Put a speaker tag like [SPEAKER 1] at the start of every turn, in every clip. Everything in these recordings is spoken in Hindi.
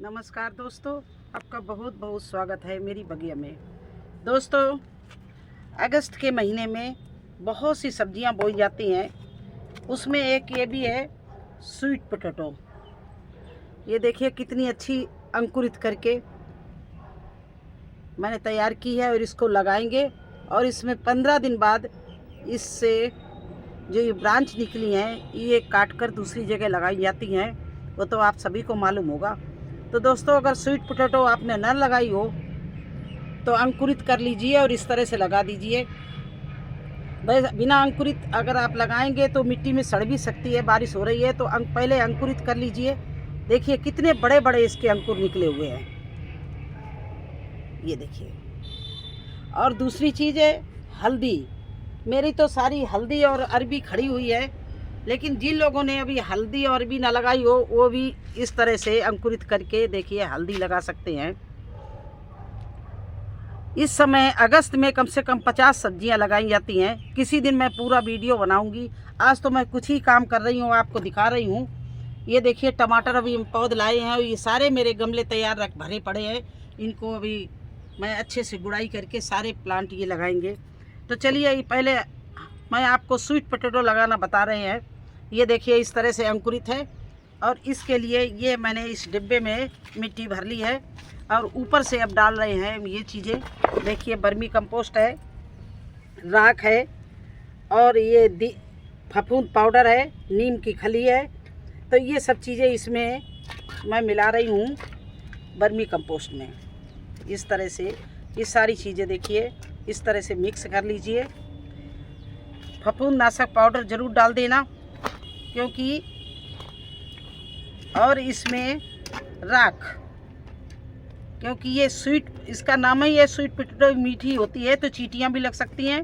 [SPEAKER 1] नमस्कार दोस्तों, आपका बहुत बहुत स्वागत है मेरी बगिया में। दोस्तों, अगस्त के महीने में बहुत सी सब्जियां बोई जाती हैं। उसमें एक ये भी है स्वीट पोटैटो। ये देखिए कितनी अच्छी अंकुरित करके मैंने तैयार की है और इसको लगाएंगे। और इसमें 15 दिन बाद इससे जो ये ब्रांच निकली हैं ये काट कर दूसरी जगह लगाई जाती हैं। वो तो आप सभी को मालूम होगा। तो दोस्तों, अगर स्वीट पोटैटो आपने न लगाई हो तो अंकुरित कर लीजिए और इस तरह से लगा दीजिए। बिना अंकुरित अगर आप लगाएंगे तो मिट्टी में सड़ भी सकती है। बारिश हो रही है तो पहले अंकुरित कर लीजिए। देखिए कितने बड़े बड़े इसके अंकुर निकले हुए हैं, ये देखिए। और दूसरी चीज़ है हल्दी। मेरी तो सारी हल्दी और अरबी खड़ी हुई है, लेकिन जिन लोगों ने अभी हल्दी और अरबी ना लगाई हो वो भी इस तरह से अंकुरित करके देखिए हल्दी लगा सकते हैं। इस समय अगस्त में कम से कम 50 सब्जियां लगाई जाती हैं। किसी दिन मैं पूरा वीडियो बनाऊंगी। आज तो मैं कुछ ही काम कर रही हूँ, आपको दिखा रही हूँ। ये देखिए टमाटर अभी हम पौध लाए हैं और ये सारे मेरे गमले तैयार भरे पड़े हैं। इनको अभी मैं अच्छे से गुड़ाई करके सारे प्लांट ये लगाएंगे। तो चलिए पहले मैं आपको स्वीट पोटैटो लगाना बता रहे हैं। ये देखिए इस तरह से अंकुरित है और इसके लिए ये मैंने इस डिब्बे में मिट्टी भर ली है और ऊपर से अब डाल रहे हैं ये चीज़ें। देखिए वर्मी कंपोस्ट है, राख है और ये फफूंद पाउडर है, नीम की खली है। तो ये सब चीज़ें इसमें मैं मिला रही हूँ वर्मी कंपोस्ट में। इस तरह से ये सारी चीज़ें देखिए इस तरह से मिक्स कर लीजिए। फफूंद नाशक पाउडर ज़रूर डाल देना, क्योंकि और इसमें राख, क्योंकि ये स्वीट, इसका नाम ही है स्वीट पोटैटो, मीठी होती है तो चींटियाँ भी लग सकती हैं,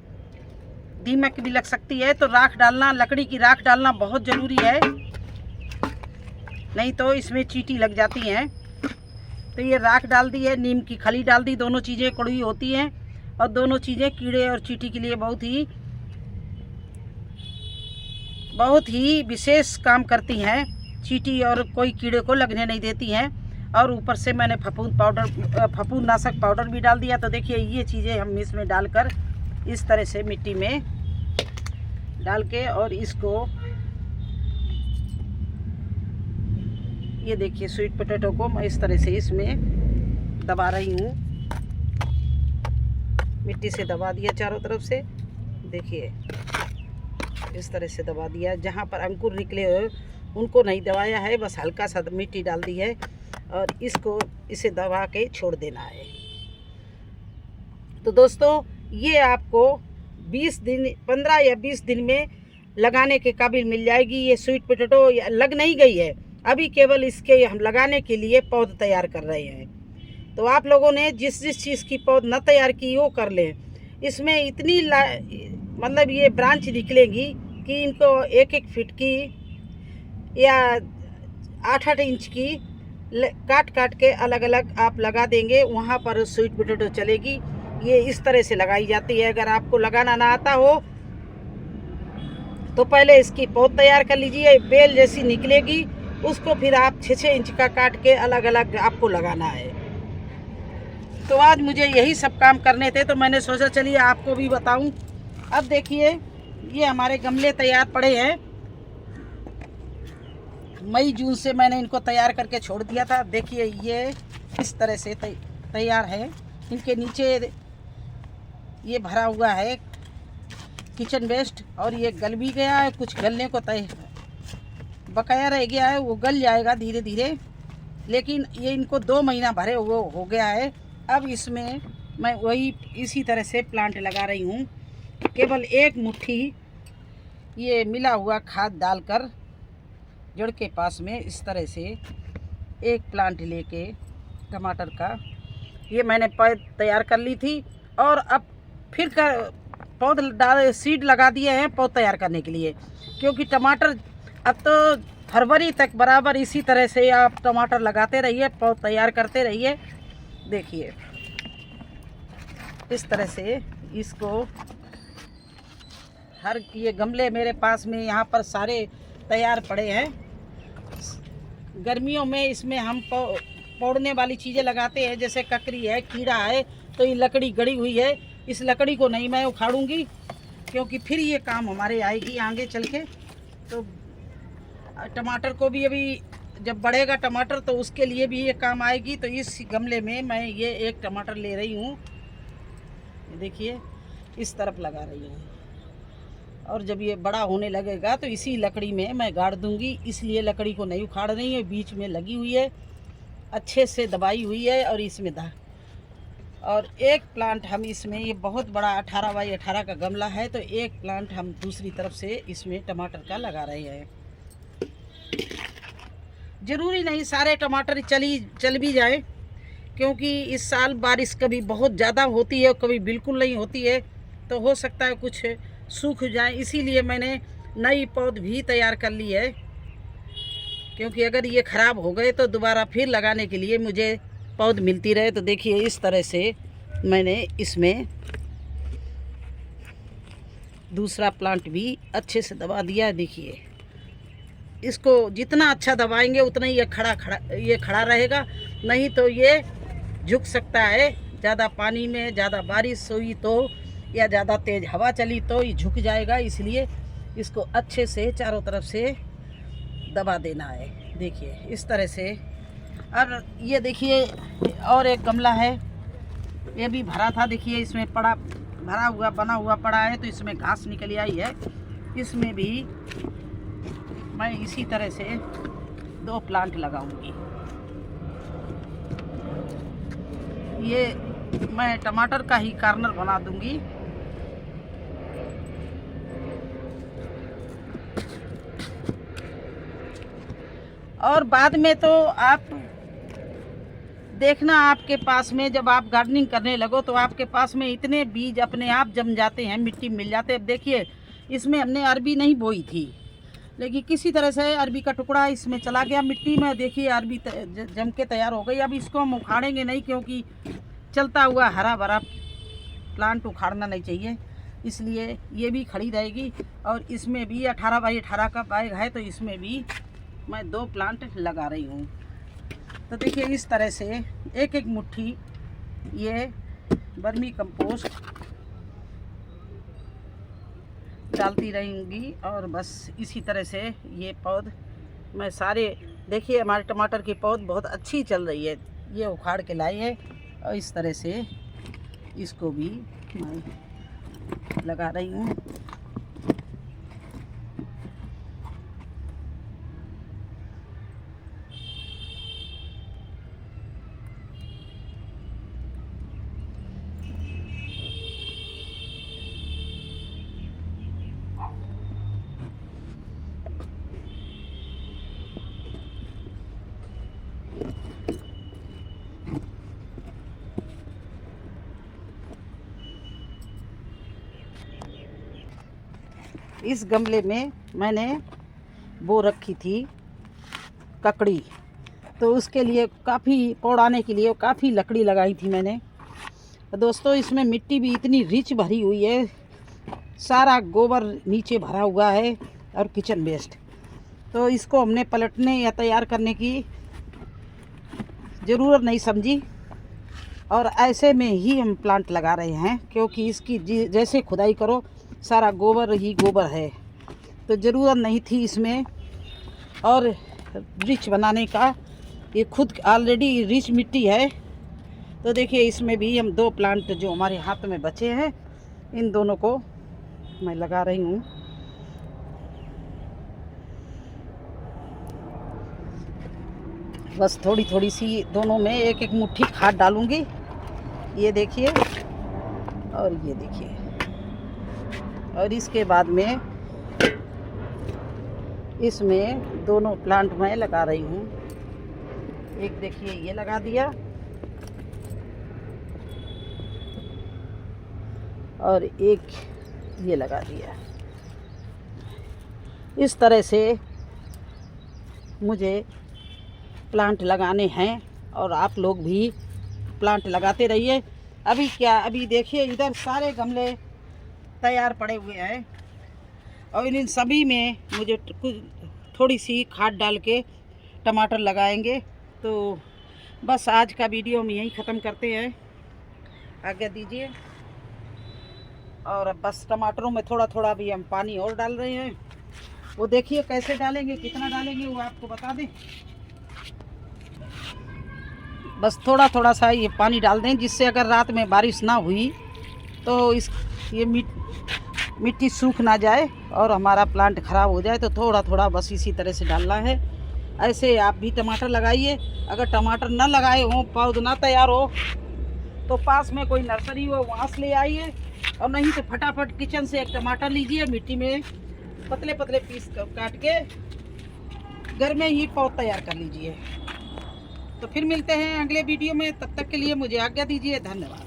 [SPEAKER 1] दीमक भी लग सकती है। तो राख डालना, लकड़ी की राख डालना बहुत ज़रूरी है, नहीं तो इसमें चींटी लग जाती हैं। तो ये राख डाल दी है, नीम की खली डाल दी। दोनों चीज़ें कड़वी होती हैं और दोनों चीज़ें कीड़े और चींटी के लिए बहुत ही विशेष काम करती हैं। चींटी और कोई कीड़े को लगने नहीं देती हैं। और ऊपर से मैंने फफूंद नाशक पाउडर भी डाल दिया। तो देखिए ये चीज़ें हम इसमें डालकर इस तरह से मिट्टी में डाल के और इसको ये देखिए स्वीट पोटैटो को मैं इस तरह से इसमें दबा रही हूँ। मिट्टी से दबा दिया चारों तरफ से, देखिए इस तरह से दबा दिया। जहाँ पर अंकुर निकले हुए उनको नहीं दबाया है, बस हल्का सा मिट्टी डाल दी है और इसे दबा के छोड़ देना है। तो दोस्तों, ये आपको 15 या 20 दिन में लगाने के काबिल मिल जाएगी। ये स्वीट पोटैटो लग नहीं गई है अभी, केवल इसके हम लगाने के लिए पौध तैयार कर रहे हैं। तो आप लोगों ने जिस चीज़ की पौध न तैयार की वो कर लें। इसमें इतनी मतलब ये ब्रांच निकलेंगी कि इनको 1-1 फीट की या 8-8 इंच की काट काट के अलग अलग आप लगा देंगे, वहाँ पर स्वीट पोटैटो चलेगी। ये इस तरह से लगाई जाती है। अगर आपको लगाना ना आता हो तो पहले इसकी पौध तैयार कर लीजिए। बेल जैसी निकलेगी उसको फिर आप 6-6 इंच का काट के अलग अलग आपको लगाना है। तो आज मुझे यही सब काम करने थे तो मैंने सोचा चलिए आपको भी बताऊं। अब देखिए ये हमारे गमले तैयार पड़े हैं। मई जून से मैंने इनको तैयार करके छोड़ दिया था। देखिए ये इस तरह से तैयार है। इनके नीचे ये भरा हुआ है किचन वेस्ट और ये गल भी गया है। कुछ गलने को बकाया रह गया है, वो गल जाएगा धीरे धीरे। लेकिन ये इनको 2 महीना भरे हुए हो गया है। अब इसमें मैं वही इसी तरह से प्लांट लगा रही हूँ। केवल 1 मुट्ठी ये मिला हुआ खाद डालकर जड़ के पास में इस तरह से एक प्लांट लेके टमाटर का ये मैंने पौध तैयार कर ली थी। और अब फिर पौध सीड लगा दिए हैं पौध तैयार करने के लिए, क्योंकि टमाटर अब तो फरवरी तक बराबर इसी तरह से आप टमाटर लगाते रहिए, पौध तैयार करते रहिए। देखिए इस तरह से इसको ये गमले मेरे पास में यहाँ पर सारे तैयार पड़े हैं। गर्मियों में इसमें हम पौड़ने वाली चीज़ें लगाते हैं, जैसे ककड़ी है, कीड़ा है, तो ये लकड़ी गड़ी हुई है, इस लकड़ी को नहीं मैं उखाड़ूंगी, क्योंकि फिर ये काम हमारे आएगी आगे चल के। तो टमाटर को भी अभी जब बढ़ेगा टमाटर तो उसके लिए भी ये काम आएगी। तो इस गमले में मैं ये एक टमाटर ले रही हूँ, देखिए इस तरफ लगा रही हूँ, और जब ये बड़ा होने लगेगा तो इसी लकड़ी में मैं गाड़ दूंगी, इसलिए लकड़ी को नहीं उखाड़ रही है, बीच में लगी हुई है, अच्छे से दबाई हुई है। और इसमें और एक प्लांट हम इसमें, ये बहुत बड़ा 18 बाई 18 का गमला है, तो एक प्लांट हम दूसरी तरफ से इसमें टमाटर का लगा रहे हैं। ज़रूरी नहीं सारे टमाटर चल भी जाए, क्योंकि इस साल बारिश कभी बहुत ज़्यादा होती है, कभी बिल्कुल नहीं होती है, तो हो सकता है कुछ सूख जाए। इसीलिए मैंने नई पौध भी तैयार कर ली है, क्योंकि अगर ये ख़राब हो गए तो दोबारा फिर लगाने के लिए मुझे पौध मिलती रहे। तो देखिए इस तरह से मैंने इसमें दूसरा प्लांट भी अच्छे से दबा दिया। देखिए इसको जितना अच्छा दबाएंगे उतना ही ये खड़ा रहेगा, नहीं तो ये झुक सकता है। ज़्यादा पानी में ज़्यादा बारिश हुई तो, या ज़्यादा तेज़ हवा चली तो ये झुक जाएगा, इसलिए इसको अच्छे से चारों तरफ से दबा देना है। देखिए इस तरह से। अब ये देखिए और एक गमला है, ये भी भरा था, देखिए इसमें भरा हुआ बना हुआ पड़ा है, तो इसमें घास निकल आई है। इसमें भी मैं इसी तरह से 2 प्लांट लगाऊंगी। ये मैं टमाटर का ही कार्नर बना दूंगी। और बाद में तो आप देखना, आपके पास में जब आप गार्डनिंग करने लगो तो आपके पास में इतने बीज अपने आप जम जाते हैं, मिट्टी मिल जाते हैं। अब देखिए इसमें हमने अरबी नहीं बोई थी, लेकिन किसी तरह से अरबी का टुकड़ा इसमें चला गया मिट्टी में। देखिए अरबी जम के तैयार हो गई। अब इसको हम उखाड़ेंगे नहीं, क्योंकि चलता हुआ हरा भरा प्लांट उखाड़ना नहीं चाहिए, इसलिए ये भी खड़ी रहेगी। और इसमें भी 18 बाई 18 का बैग है, तो इसमें भी मैं 2 प्लांट लगा रही हूँ। तो देखिए इस तरह से एक एक मुट्ठी ये वर्मी कंपोस्ट डालती रहूँगी, और बस इसी तरह से ये पौध मैं सारे, देखिए हमारे टमाटर की पौध बहुत अच्छी चल रही है, ये उखाड़ के लाई है, और इस तरह से इसको भी मैं लगा रही हूँ। इस गमले में मैंने वो रखी थी ककड़ी, तो उसके लिए काफ़ी पौड़ाने के लिए काफ़ी लकड़ी लगाई थी मैंने। तो दोस्तों इसमें मिट्टी भी इतनी रिच भरी हुई है, सारा गोबर नीचे भरा हुआ है और किचन वेस्ट। तो इसको हमने पलटने या तैयार करने की ज़रूरत नहीं समझी, और ऐसे में ही हम प्लांट लगा रहे हैं, क्योंकि इसकी जैसे खुदाई करो सारा गोबर ही गोबर है, तो ज़रूरत नहीं थी इसमें और रिच बनाने का। ये खुद ऑलरेडी रिच मिट्टी है। तो देखिए इसमें भी हम 2 प्लांट जो हमारे हाथ में बचे हैं, इन दोनों को मैं लगा रही हूँ। बस थोड़ी थोड़ी सी दोनों में एक एक मुट्ठी खाद डालूँगी, ये देखिए और ये देखिए। और इसके बाद में इसमें दोनों प्लांट मैं लगा रही हूँ। एक देखिए ये लगा दिया, और एक ये लगा दिया। इस तरह से मुझे प्लांट लगाने हैं, और आप लोग भी प्लांट लगाते रहिए। अभी देखिए इधर सारे गमले तैयार पड़े हुए हैं, और इन सभी में मुझे थोड़ी सी खाद डाल के टमाटर लगाएंगे। तो बस आज का वीडियो हम यहीं ख़त्म करते हैं, आज्ञा दीजिए। और अब बस टमाटरों में थोड़ा थोड़ा भी हम पानी और डाल रहे हैं। वो देखिए कैसे डालेंगे, कितना डालेंगे वो आपको बता दें। बस थोड़ा थोड़ा सा ये पानी डाल दें, जिससे अगर रात में बारिश ना हुई तो ये मिट्टी सूख ना जाए और हमारा प्लांट ख़राब हो जाए। तो थोड़ा थोड़ा बस इसी तरह से डालना है। ऐसे आप भी टमाटर लगाइए। अगर टमाटर ना लगाए हों, पौध ना तैयार हो, तो पास में कोई नर्सरी हो वहाँ से ले आइए, और नहीं तो फटाफट किचन से एक टमाटर लीजिए, मिट्टी में पतले पतले पीस काट के घर में ही पौध तैयार कर लीजिए। तो फिर मिलते हैं अगले वीडियो में, तब तक के लिए मुझे आज्ञा दीजिए। धन्यवाद।